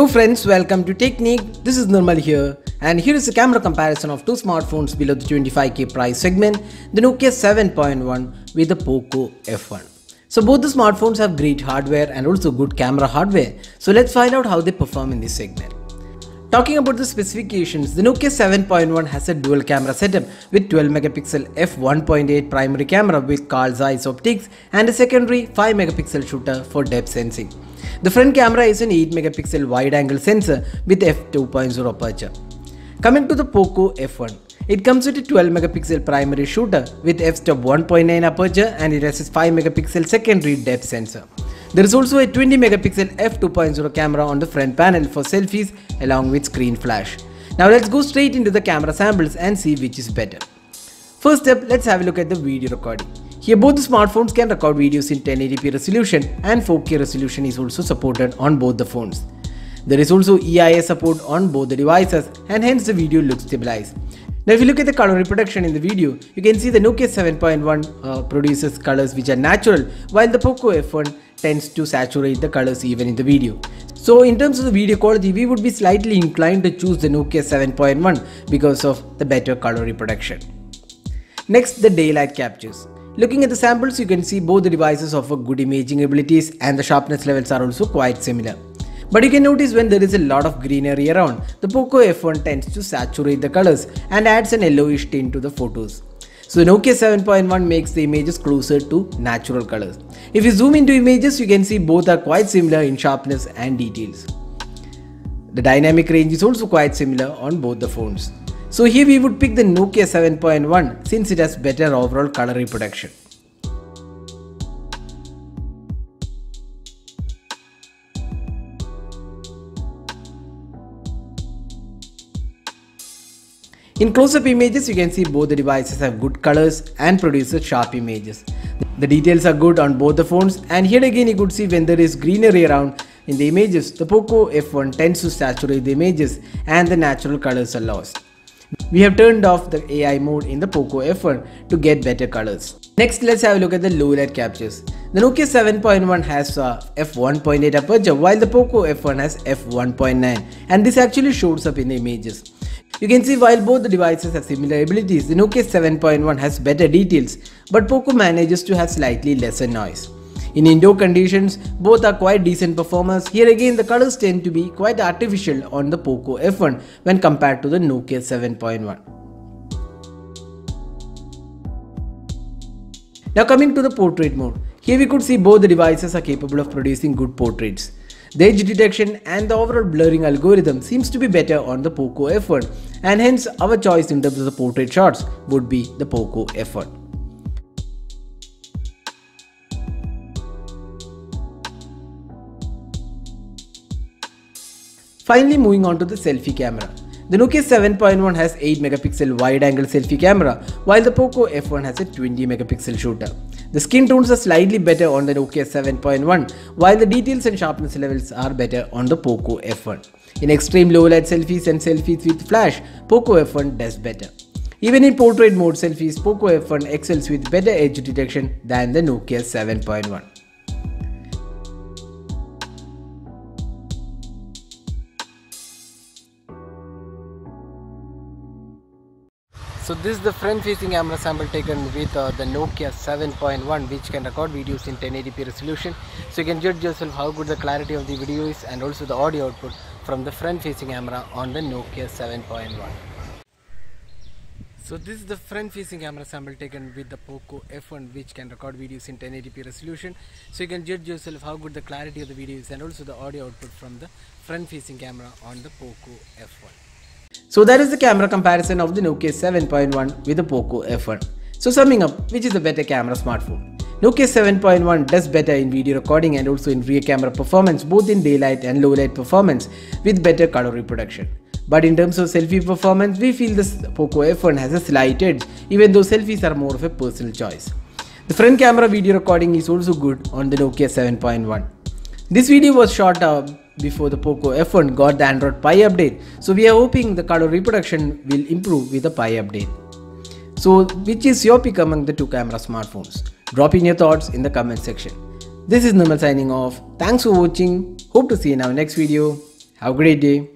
Hello friends, welcome to Technique. This is Nirmal here, and here is a camera comparison of two smartphones below the 25k price segment, the Nokia 7.1 with the Poco F1. So both the smartphones have great hardware and also good camera hardware. So let's find out how they perform in this segment. Talking about the specifications, the Nokia 7.1 has a dual camera setup with 12 megapixel f1.8 primary camera with Carl Zeiss optics and a secondary 5 megapixel shooter for depth sensing. The front camera is an 8 megapixel wide angle sensor with f2.0 aperture. Coming to the Poco F1, it comes with a 12 megapixel primary shooter with f-stop 1.9 aperture and it has a 5 megapixel secondary depth sensor. There is also a 20 megapixel f2.0 camera on the front panel for selfies along with screen flash. Now let's go straight into the camera samples and see which is better. First up, let's have a look at the video recording. Here both the smartphones can record videos in 1080p resolution and 4K resolution is also supported on both the phones. There is also EIS support on both the devices and hence the video looks stabilized. Now if you look at the color reproduction in the video, you can see the Nokia 7.1 produces colors which are natural while the Poco F1 tends to saturate the colors even in the video. So in terms of the video quality, we would be slightly inclined to choose the Nokia 7.1 because of the better color reproduction. Next, the daylight captures. Looking at the samples, you can see both the devices offer good imaging abilities and the sharpness levels are also quite similar. But you can notice when there is a lot of greenery around, the Poco F1 tends to saturate the colors and adds an yellowish tint to the photos. So the Nokia 7.1 makes the images closer to natural colors. If you zoom into images, you can see both are quite similar in sharpness and details. The dynamic range is also quite similar on both the phones. So here we would pick the Nokia 7.1 since it has better overall color reproduction. In close-up images, you can see both the devices have good colors and produces sharp images. The details are good on both the phones, and here again you could see when there is greenery around in the images, the Poco F1 tends to saturate the images and the natural colors are lost. We have turned off the AI mode in the Poco F1 to get better colors. Next, let's have a look at the low light captures. The Nokia 7.1 has f1.8 aperture while the Poco F1 has f1.9, and this actually shows up in the images. You can see while both the devices have similar abilities, the Nokia 7.1 has better details, but Poco manages to have slightly lesser noise. In indoor conditions, both are quite decent performers. Here again, the colors tend to be quite artificial on the Poco F1 when compared to the Nokia 7.1. Now coming to the portrait mode, here we could see both the devices are capable of producing good portraits. The edge detection and the overall blurring algorithm seems to be better on the Poco F1, and hence our choice in terms of the portrait shots would be the Poco F1. Finally, moving on to the selfie camera. The Nokia 7.1 has 8 megapixel wide angle selfie camera while the Poco F1 has a 20 megapixel shooter. The skin tones are slightly better on the Nokia 7.1 while the details and sharpness levels are better on the Poco F1. In extreme low light selfies and selfies with flash, Poco F1 does better. Even in portrait mode selfies, Poco F1 excels with better edge detection than the Nokia 7.1. So this is the front-facing camera sample taken with the Nokia 7.1 which can record videos in 1080p resolution. So you can judge yourself how good the clarity of the video is and also the audio output from the front-facing camera on the Nokia 7.1. So this is the front-facing camera sample taken with the Poco F1 which can record videos in 1080p resolution. So you can judge yourself how good the clarity of the video is and also the audio output from the front-facing camera on the Poco F1. So that is the camera comparison of the Nokia 7.1 with the Poco F1. So summing up, which is the better camera smartphone? Nokia 7.1 does better in video recording and also in rear camera performance both in daylight and low light performance with better color reproduction. But in terms of selfie performance, we feel this Poco F1 has a slight edge even though selfies are more of a personal choice. The front camera video recording is also good on the Nokia 7.1. This video was shot before the Poco F1 got the Android Pie update, so we are hoping the color reproduction will improve with the Pie update. So which is your pick among the two camera smartphones? Drop in your thoughts in the comment section. This is Nirmal signing off. Thanks for watching. Hope to see you in our next video. Have a great day.